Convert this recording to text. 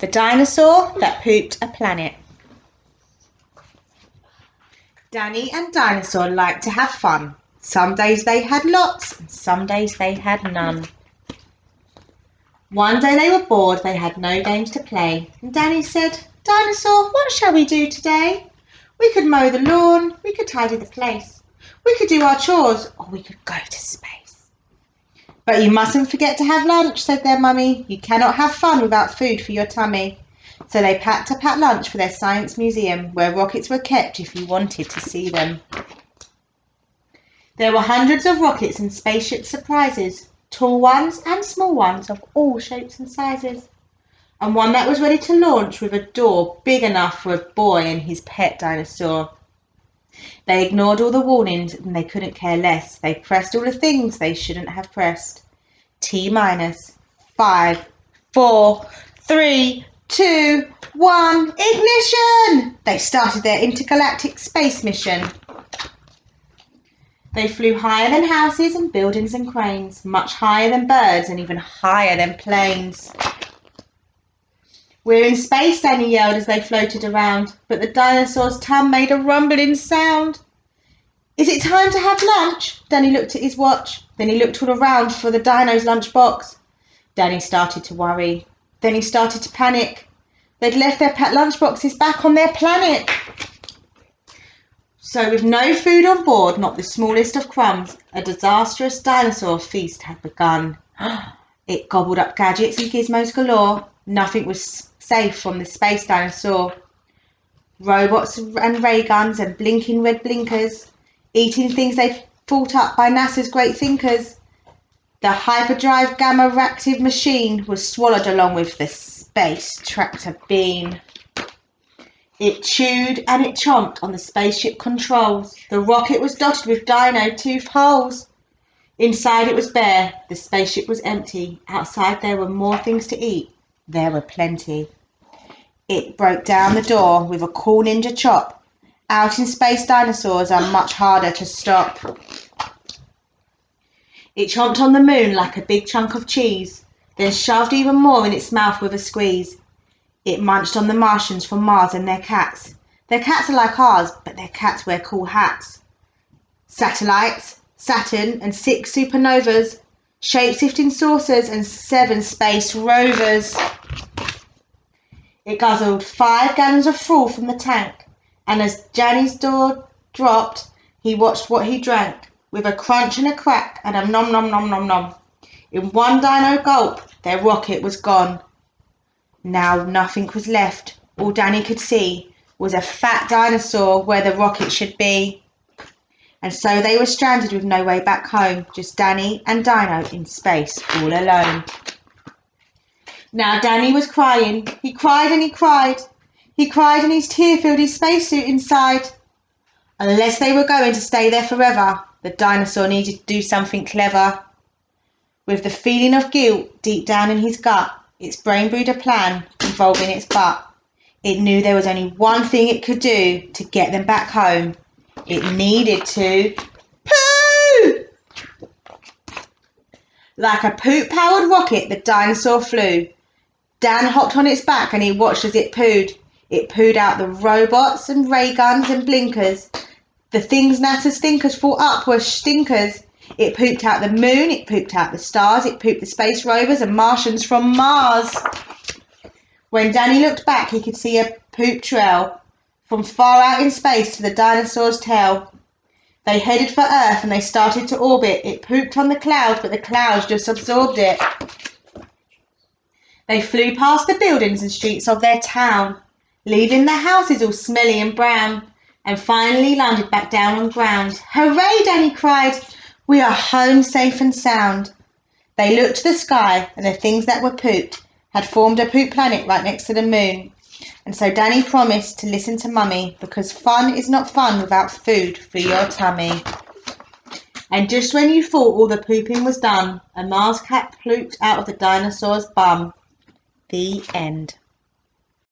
The dinosaur that pooped a planet. Danny and Dinosaur liked to have fun. Some days they had lots, and some days they had none. One day they were bored, they had no games to play, and Danny said, "Dinosaur, what shall we do today? We could mow the lawn, we could tidy the place, we could do our chores, or we could go to space." "But you mustn't forget to have lunch," said their mummy. "You cannot have fun without food for your tummy." So they packed a packed lunch for their science museum, where rockets were kept if you wanted to see them. There were hundreds of rockets and spaceship surprises, tall ones and small ones of all shapes and sizes, and one that was ready to launch with a door big enough for a boy and his pet dinosaur. They ignored all the warnings and they couldn't care less. They pressed all the things they shouldn't have pressed. T-minus 5, 4, 3, 2, 1, ignition! They started their intergalactic space mission. They flew higher than houses and buildings and cranes, much higher than birds and even higher than planes. "We're in space," Danny yelled as they floated around, but the dinosaur's tum made a rumbling sound. "Is it time to have lunch?" Danny looked at his watch. Then he looked all around for the dino's lunchbox. Danny started to worry. Then he started to panic. They'd left their pet lunchboxes back on their planet. So with no food on board, not the smallest of crumbs, a disastrous dinosaur feast had begun. It gobbled up gadgets and gizmos galore. Nothing was safe from the space dinosaur. Robots and ray guns and blinking red blinkers, eating things they'd thought up by NASA's great thinkers. The hyperdrive gamma reactive machine was swallowed along with the space tractor beam. It chewed and it chomped on the spaceship controls. The rocket was dotted with dino tooth holes. Inside it was bare. The spaceship was empty. Outside there were more things to eat. There were plenty. It broke down the door with a cool ninja chop. Out in space, dinosaurs are much harder to stop. It chomped on the moon like a big chunk of cheese, then shoved even more in its mouth with a squeeze. It munched on the Martians from Mars and their cats. Their cats are like ours, but their cats wear cool hats. Satellites, Saturn and 6 supernovas, shape-shifting saucers and 7 space rovers. It guzzled 5 gallons of fuel from the tank, and as Danny's door dropped, he watched what he drank, with a crunch and a crack and a nom nom nom nom nom. In one dino gulp, their rocket was gone. Now nothing was left. All Danny could see was a fat dinosaur where the rocket should be. And so they were stranded with no way back home, just Danny and Dino in space, all alone. Now Danny was crying. He cried and he cried. He cried and his tear filled his spacesuit inside. Unless they were going to stay there forever, the dinosaur needed to do something clever. With the feeling of guilt deep down in his gut, its brain brewed a plan involving its butt. It knew there was only one thing it could do to get them back home. It needed to poo! Like a poop-powered rocket, the dinosaur flew. Dan hopped on its back and he watched as it pooed. It pooed out the robots and ray guns and blinkers. The things NASA's thinkers thought up were stinkers. It pooped out the moon, it pooped out the stars, it pooped the space rovers and Martians from Mars. When Danny looked back, he could see a poop trail from far out in space to the dinosaur's tail. They headed for Earth and they started to orbit. It pooped on the clouds, but the clouds just absorbed it. They flew past the buildings and streets of their town, leaving the houses all smelly and brown, and finally landed back down on ground. "Hooray!" Danny cried. "We are home safe and sound." They looked to the sky and the things that were pooped had formed a poop planet right next to the moon. And so Danny promised to listen to Mummy, because fun is not fun without food for your tummy. And just when you thought all the pooping was done, a Mars cat pooped out of the dinosaur's bum. The end.